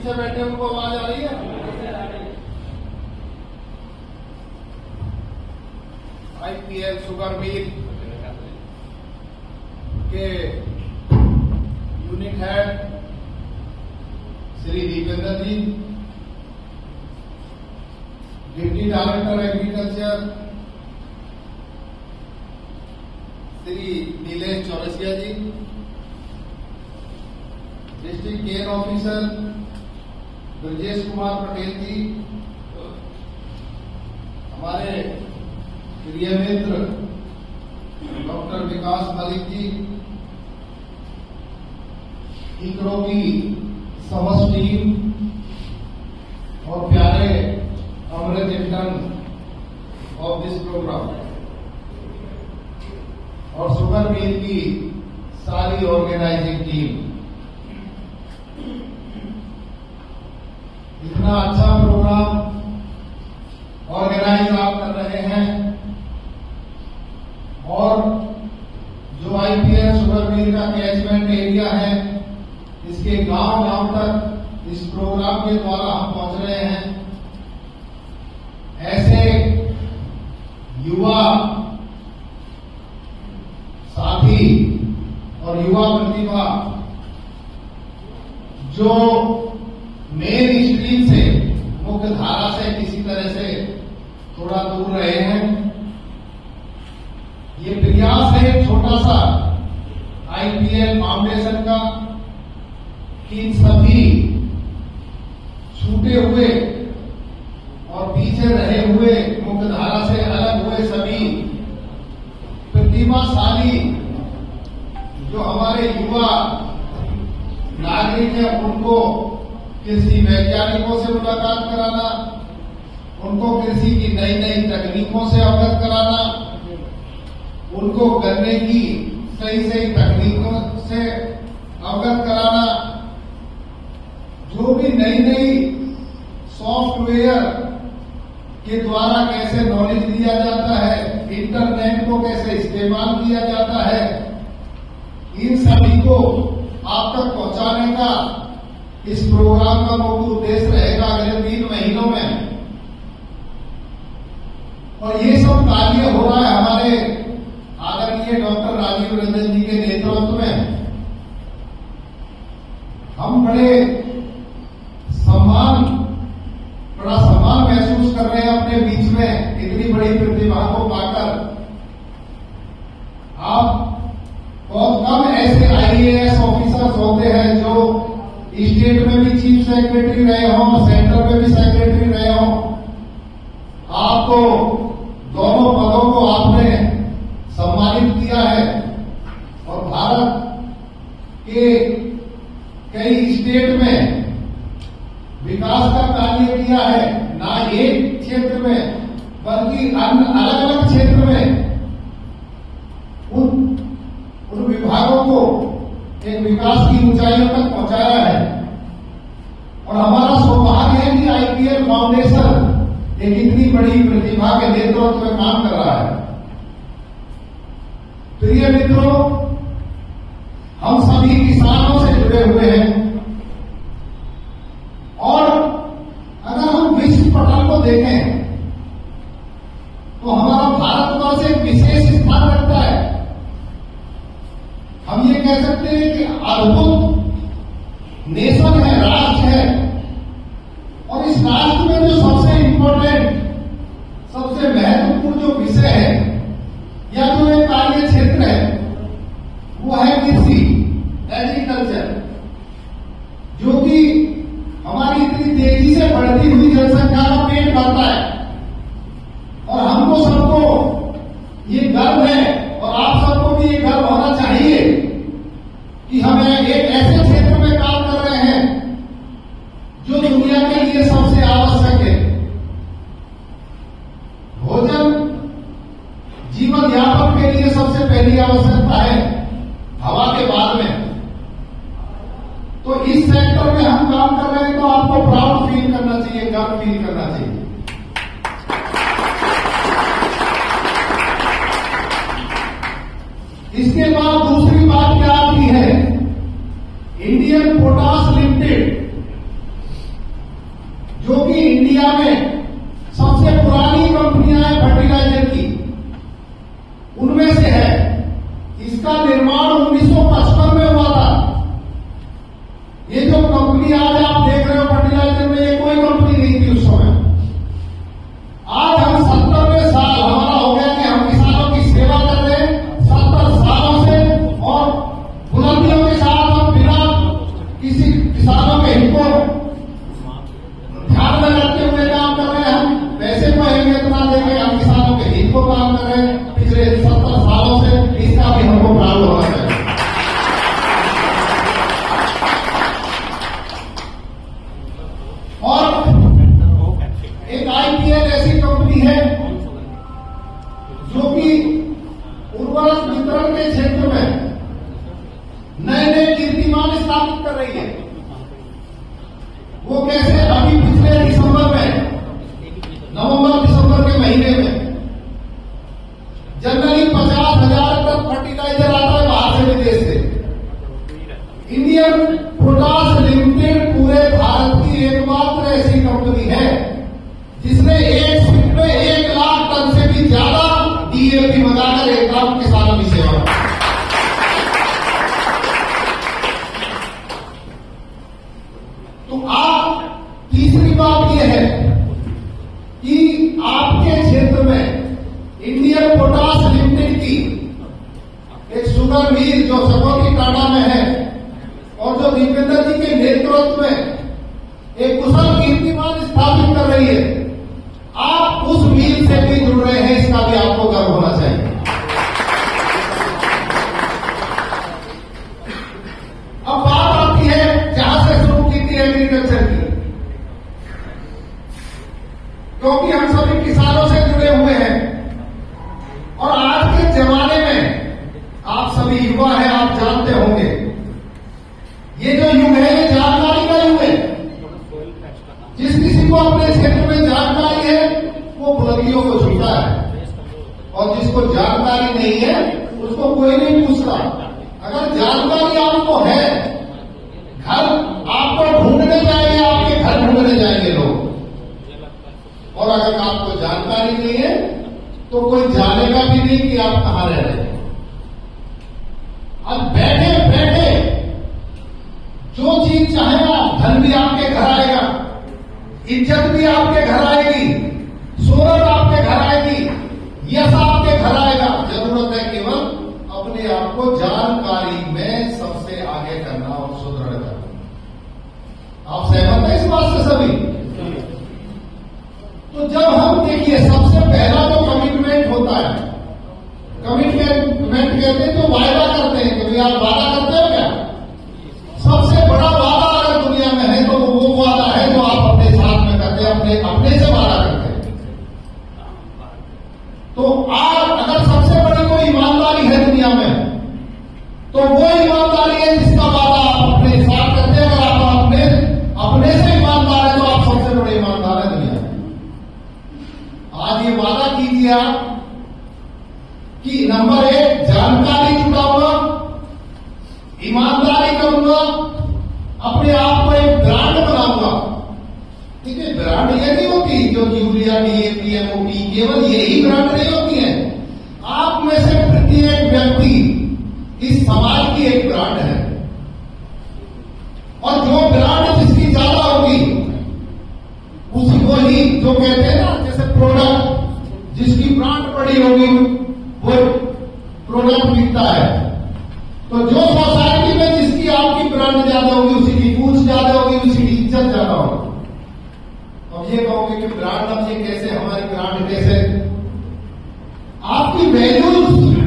पीछे बैठे उनको आवाज आ रही है? आईपीएल शुगर मिल के unit head Shri Dipendra ji, deputy director agriculture Shri Nilesh Chaurasia ji, district care officer Brajesh Kumar Patel ji, हमारे प्रिय मित्र डॉक्टर विकास मलिक जी, इकरो की समस्त टीम और प्यारे अमृत इंटर्न ऑफ दिस प्रोग्राम और शुगर मिल की सारी ऑर्गेनाइजिंग टीम, इतना अच्छा प्रोग्राम ऑर्गेनाइज आप कर रहे हैं और जो आईपीएल शुगर मिल का कैचमेंट एरिया है, इसके गांव गांव तक इस प्रोग्राम के द्वारा हम पहुंच रहे हैं। ऐसे युवा साथी और युवा प्रतिभा जो मेन स्ट्रीम से, मुख्य धारा से किसी तरह से थोड़ा दूर रहे हैं, ये प्रयास है एक छोटा सा आईपीएल फाउंडेशन का कि इन सभी छूटे हुए और पीछे रहे हुए, मुख्य धारा से अलग हुए सभी प्रतिभाशाली जो हमारे युवा नागरिक हैं, उनको कृषि वैज्ञानिकों से मुलाकात कराना, उनको कृषि की नई नई तकनीकों से अवगत कराना, उनको करने की सही सही तकनीकों से अवगत कराना, जो भी नई नई सॉफ्टवेयर के द्वारा कैसे नॉलेज दिया जाता है, इंटरनेट को कैसे इस्तेमाल किया जाता है, इन सभी को आप तक पहुंचाने का इस प्रोग्राम का मुख्य उद्देश्य रहेगा अगले 3 महीनों में। और ये सब कार्य हो रहा है हमारे आदरणीय डॉक्टर राजीव रंजन जी के नेतृत्व में। हम बड़ा सम्मान महसूस कर रहे हैं अपने बीच में इतनी बड़ी प्रतिभा को पाकर। आप बहुत कम ऐसे आईएएस ऑफिसर्स होते हैं जो स्टेट में भी चीफ सेक्रेटरी रहे हों, सेंटर में भी सेक्रेटरी रहे हों। आपको दोनों पदों को आपने सम्मानित किया है और भारत के कई स्टेट में विकास का कार्य किया है, ना एक क्षेत्र में बल्कि अलग अलग क्षेत्र में उन विभागों को एक विकास की ऊंचाइयों तक पहुंचाया है। और हमारा सौभाग्य है कि आईपीएल फाउंडेशन एक इतनी बड़ी प्रतिभा के नेतृत्व में काम कर रहा है। प्रिय मित्रों, हम सभी किसानों से जुड़े हुए हैं और अगर हम विश्व पटल को देखें तो हमारा भारतवर्ष एक विशेष स्थान रखता है। हम ये कह सकते हैं कि अद्भुत नेशन है, राष्ट्र है। और इस राष्ट्र में जो सबसे इंपॉर्टेंट, सबसे महत्वपूर्ण जो विषय है या जो एक कार्य क्षेत्र है, वो है कृषि, एग्रीकल्चर, जो कि हमारी इतनी तेजी से बढ़ती हुई जनसंख्या का पेट भरता है। और हमको सबको ये गर्व है और आप सबको भी ये गर्व होना चाहिए कि हम एक ऐसे क्षेत्र में काम कर रहे हैं जो दुनिया के लिए सबसे आवश्यक है। भोजन जीवन यापन के लिए सबसे पहली आवश्यकता है, हवा के बाद में। तो इस सेक्टर में हम काम कर रहे हैं तो आपको प्राउड फील करना चाहिए, गर्व फील करना चाहिए। इसके बाद दूसरी बात क्या आती है, इंडियन पोटाश लिमिटेड जो कि इंडिया में सबसे पुरानी कंपनियां हैं फर्टिलाइजर की, उनमें से है। इसका निर्माण 1955 में हुआ था। ये जो कंपनी आज आप देख रहे हो फर्टिलाइजर में, ये कोई कंपनी नहीं थी उस समय। आज हम 70वें साल हमारा हो गया कि हम किसानों की सेवा कर रहे हैं 70 सालों से, और बुलंदियों के साथ हम बिना किसी किसानों के हित को ध्यान में रखते हुए काम कर रहे हैं। हम पैसे को अहमियत ना देंगे, हम किसानों के हित को काम कर रहे हैं पिछले 70 सालों से। इसका भी हमको प्राउड होना चाहिए। और एक आईपीएल ऐसी कंपनी है जो कि उर्वरक वितरण के क्षेत्र में नए नए कीर्तिमान स्थापित कर रही है। वो कैसे? अभी पिछले दिसंबर में, नवंबर दिसंबर के महीने में जनरली 50,000 टन फर्टिलाइजर आता है बाहर से, विदेश से। इंडियन पोटास लिमिटेड पूरे भारत की एकमात्र ऐसी कंपनी है जिसने एक शिफ्ट में 1 लाख टन से भी ज्यादा डीएपी मंगाकर एक लाख किसानों की सेवा। तो आप तीसरी बात यह है कि आपके क्षेत्र में इंडियन पोटास लिमिटेड की एक शुगर मिल जो सकोटी टाटा में है, और जो दीपेंद्र जी के नेतृत्व में एक कुशल कीर्तिमान स्थापित कर रही है, आप उस मिल से भी जुड़ रहे हैं, इसका भी आपको गर्व होना चाहिए। अब बात आती है जहां से शुरू की थी एग्रीकल्चर की, क्योंकि हम सभी किसानों से जुड़े हुए हैं। और आज के जमाने में आप सभी युवा हैं, आप जानते होंगे ये जो युग है ये जानकारी का युग है। जिस किसी को अपने क्षेत्र में जानकारी है वो बुलंदियों को छूता है, और जिसको जानकारी नहीं है उसको कोई नहीं पूछता। अगर जानकारी आपको है, घर आपको ढूंढने जाएंगे, आपके घर ढूंढने जाएंगे लोग। और अगर आपको जानकारी नहीं है तो कोई जानेगा भी नहीं कि आप कहां रह रहे हैं। अब बैठे बैठे जो चीज चाहेगा, धन भी आपके घर आएगा, इज्जत भी आपके घर आएगी, शोहरत आपके घर आएगी, यश आपके घर आएगा। जरूरत है केवल अपने आप को जानकारी में सबसे आगे करना और सुदृढ़ करना। आप सहमत हैं इस बात से सभी? तो जब हम देखिए, सबसे पहला जो कमिटमेंट होता है, कमिटमेंट कहते हैं तो वायदा करते हैं। कभी आप वादा करते हो क्या? सबसे बड़ा वादा अगर दुनिया में है तो वो वादा है जो आप अपने साथ में करते हैं, अपने से वादा करते हैं। तो आज अगर सबसे बड़ी कोई ईमानदारी है दुनिया में, तो वो ईमानदारी है जिसका वादा आप अपने साथ करते हैं। अगर आप अपने से ईमानदार है तो आप सबसे बड़े ईमानदार है दुनिया में। आज ये वादा कीजिए आप कि नंबर 1 जानकारी जुटाऊंगा, ईमानदारी करूंगा, अपने आप को एक ब्रांड बनाऊंगा। ठीक है, ब्रांड ये नहीं होती जो यूरिया, डीएपी, एमओपी, केवल यही ब्रांड नहीं होती है। आप में से प्रत्येक व्यक्ति इस समाज की एक ब्रांड है, और जो ब्रांड जिसकी ज्यादा होगी उसी को ही, जो कहते हैं ना, जैसे प्रोडक्ट जिसकी ब्रांड बड़ी होगी वो प्रोडक्ट बिकता है। तो जो सोसाइटी में जिसकी आपकी ब्रांड ज्यादा होगी उसी की पूछ ज्यादा होगी, उसी की इज्जत ज्यादा होगी। अब ये कहोगे कि ब्रांड, अब ये कैसे, हमारी ब्रांड कैसे? आपकी वैल्यूज,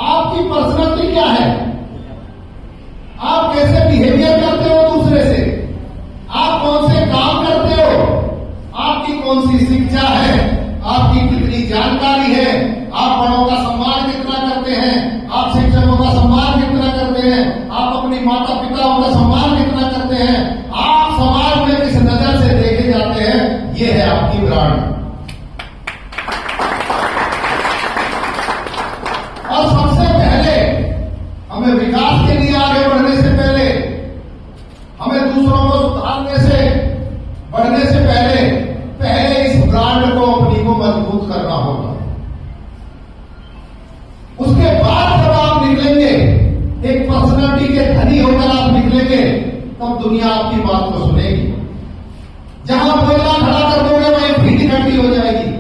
आपकी पर्सनैलिटी क्या है, आप कैसे बिहेवियर करते हो दूसरे से, आप कौन से काम करते हो, आपकी कौन सी शिक्षा है, आपकी कितनी जानकारी है, आप बड़ों का सम्मान कितना करते हैं, आप शिक्षकों का सम्मान कितना करते हैं, आप अपनी माता पिताओं का सम्मान कितना करते हैं, आप समाज में किस नजर से देखे जाते हैं, ये है आपकी ब्रांड। और सबसे पहले हमें विकास के लिए आगे बढ़ने से पहले, हमें दूसरों को सुधारने से बढ़ने से पहले इस ब्रांड को अपनी को मजबूत करना होगा। उसके बाद जब आप निकलेंगे, एक पर्सनालिटी के धनी होकर आप निकलेंगे, तब दुनिया आपकी बात को सुनेगी। जहां बोलना खड़ा कर दोगे वहीं भीड़ इकट्ठी हो जाएगी,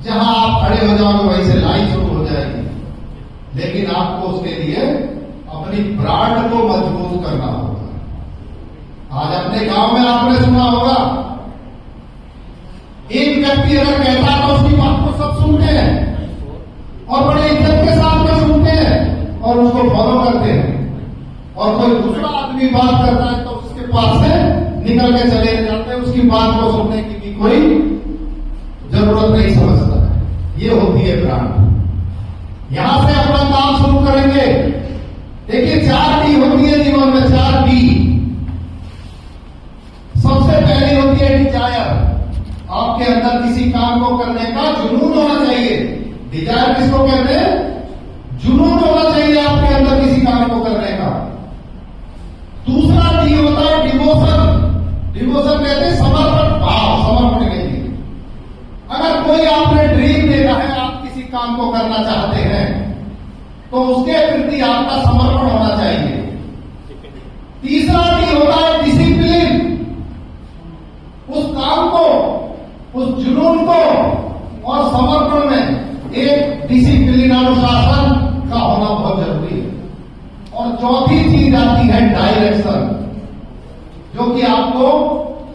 जहां आप खड़े हो जाओगे वहीं से लाइन शुरू हो जाएगी। लेकिन आपको उसके लिए अपनी ब्रांड को मजबूत करना होगा। आज अपने गांव में आपने सुना होगा, एक व्यक्ति अगर कहता है तो उसकी बात को सब सुनते हैं और बड़े इज्जत के साथ में सुनते हैं और उसको फॉलो करते हैं। और कोई दूसरा आदमी बात करता है तो उसके पास से निकल के चले जाते हैं, उसकी बात को सुनने की भी कोई जरूरत नहीं समझता है। ये होती है ब्रांड। यहां से अपना काम शुरू करेंगे। देखिए 4 डी होती है जीवन में, 4 डी। सबसे पहली होती है डिजायर। आपके अंदर किसी काम को करने का जुनून होना चाहिए। डिजायर किसको कहते हैं? जुनून होना चाहिए आपके अंदर किसी काम को करने का। दूसरा डी होता है डिवोशन। डिवोशन कहते हैं समर्पण भाव, समर्पण के लिए। अगर कोई आपने ड्रीम देखा है, आप किसी काम को करना चाहते हैं, तो उसके प्रति आपका समर्पण होना चाहिए। तीसरा डी होता है डिसिप्लिन। उस काम को, उस जुनून को और समर्पण में एक डिसिप्लिन, अनुशासन का होना बहुत जरूरी है। और चौथी चीज आती है डायरेक्शन, जो कि आपको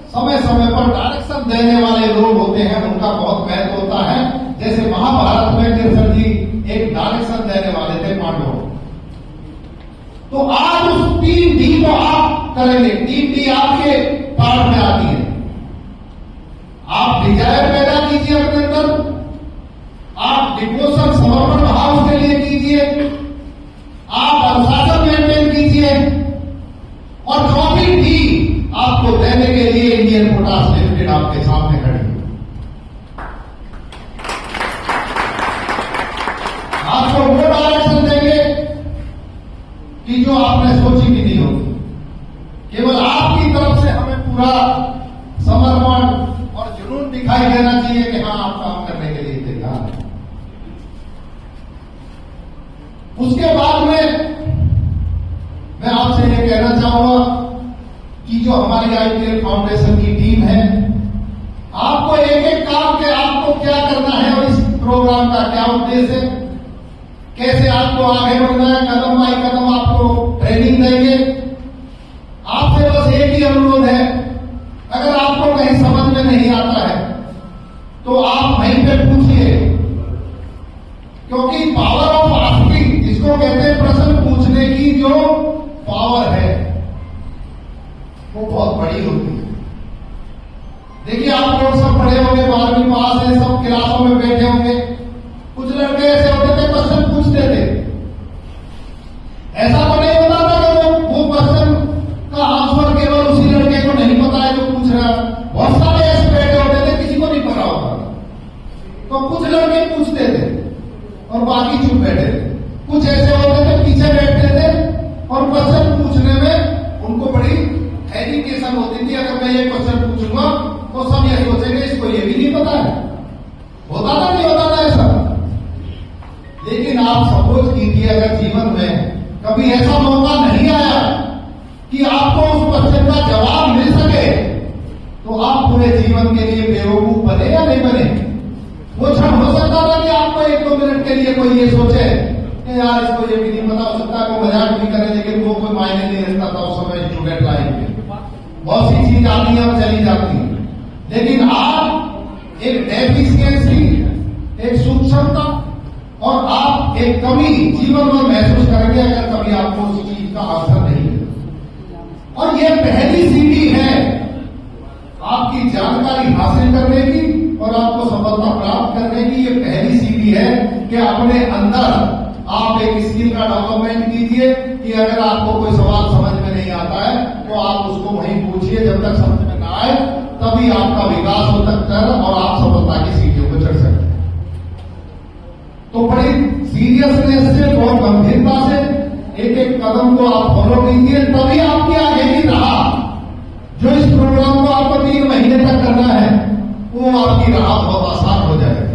समय समय पर डायरेक्शन देने वाले लोग होते हैं, उनका बहुत महत्व होता है। जैसे महाभारत में कृष्ण जी एक डायरेक्शन देने वाले थे पांडवों। तो आज उस 3 डी को आप करेंगे। 3 डी आपके पाठ में आती है। आप डिजायर पैदा कीजिए अपने अंदर, आप डिवोशन समर्पण भाव उसके लिए कीजिए, आप अनुशासन मेंटेन कीजिए, और चौथी डी आपको देने के लिए इंडियन पोटाश लिमिटेड आपके सामने खड़ी है। आपको वो डायरेक्शन देंगे कि जो आपने सोची भी नहीं होगी। केवल आपकी तरफ से हमें पूरा समर्पण और जुनून दिखाई देना चाहिए कि हाँ आप काम करने के लिए तैयार हैं। उसके बाद में मैं आपसे ये कहना चाहूंगा कि जो हमारी आईपीएल फाउंडेशन की टीम है, आपको एक एक काम के आपको क्या करना है और इस प्रोग्राम का क्या उद्देश्य है, कैसे आपको आगे बढ़ना है, कदम बाई कदम आपको ट्रेनिंग देंगे। आपसे बस एक ही अनुरोध है, अगर आपको कहीं समझ में नहीं आता है तो आप वहीं पे पूछिए, क्योंकि पावर ऑफ आस्किंग, जिसको कहते हैं प्रश्न पूछने की जो पावर है, वो बहुत बड़ी होती है। देखिए आप लोग सब पढ़े होंगे, 12वीं पास है, सब क्लासों में बैठे होंगे। कुछ लड़के ऐसे होते थे क्वेश्चन पूछते थे, ऐसा तो नहीं होता था कि वो क्वेश्चन का आंसर केवल उसी लड़के को नहीं पता है जो पूछ रहा है। बहुत सारे ऐसे बैठे होते थे, किसी को नहीं पता होता। तो कुछ लड़के पूछते थे और बाकी चुप बैठे थे। कुछ ऐसे होते थे पीछे बैठते थे और क्वेश्चन पूछने में उनको बड़ी हेजिटेशन होती थी। अगर मैं ये क्वेश्चन पूछूंगा तो सब ये सोचेंगे इसको ये भी नहीं पता है। होता था नहीं होता था ऐसा? लेकिन आप सपोज कीजिए अगर जीवन में कभी ऐसा मौका नहीं आया कि आपको उस क्वेश्चन का जवाब मिल सके, तो आप पूरे जीवन के लिए बेवकूफ बने या नहीं बने? वो क्षण हो सकता था कि आपको 1-2 मिनट के लिए कोई ये सोचे कि यार इसको ये भी नहीं पता, हो सकता है वो मजाक भी करे, लेकिन वो कोई मायने नहीं रखता था उस समय स्टूडेंट लाइफ में। बहुत सी चीज आती है और चली जाती है। लेकिन आप एक डेफिशिएंसी, एक सूक्ष्मता और आप एक कमी जीवन में महसूस करेंगे अगर कभी आपको उस चीज का अवसर नहीं मिले। और ये पहली सीढ़ी है आपकी जानकारी हासिल करने की और आपको सफलता प्राप्त करने की। ये पहली सीढ़ी है कि अपने अंदर आप एक स्किल का डेवलपमेंट कीजिए कि अगर आपको कोई सवाल समझ में नहीं आता है तो आप उसको वहीं पूछिए, जब तक समझ में ना आए तभी आपका विकास हो सकता है और आप सफलता की सीढ़ियों पर चढ़ सकते हैं। तो बड़ी सीरियसनेस से, बहुत गंभीरता से एक एक कदम को आप फॉलो कीजिए, तभी आपकी आगे की राह जो इस प्रोग्राम को आपको 2-3 महीने तक करना है, वो आपकी राह बहुत आसान हो जाएगी।